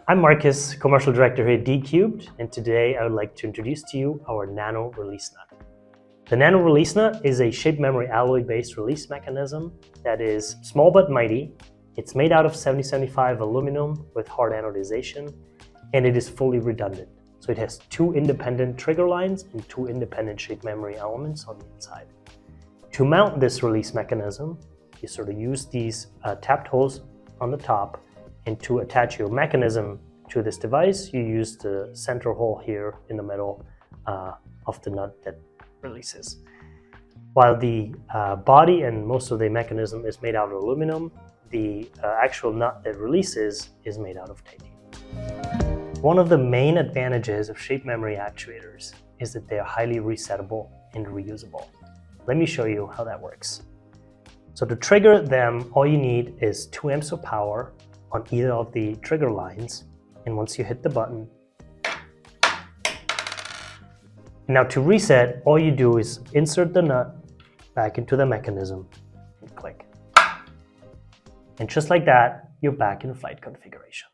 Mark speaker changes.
Speaker 1: I'm Marcus, Commercial Director here at Dcubed, and today I would like to introduce to you our Nano Release Nut. The Nano Release Nut is a shape memory alloy-based release mechanism that is small but mighty. It's made out of 7075 aluminum with hard anodization, and it is fully redundant. So it has two independent trigger lines and two independent shape memory elements on the inside. To mount this release mechanism, you sort of use these tapped holes on the top, and to attach your mechanism to this device, you use the center hole here in the middle of the nut that releases. While the body and most of the mechanism is made out of aluminum, the actual nut that releases is made out of titanium. One of the main advantages of shape memory actuators is that they are highly resettable and reusable. Let me show you how that works. So to trigger them, all you need is 2 amps of power on either of the trigger lines, and once you hit the button. Now to reset, all you do is insert the nut back into the mechanism and click. And just like that, you're back in flight configuration.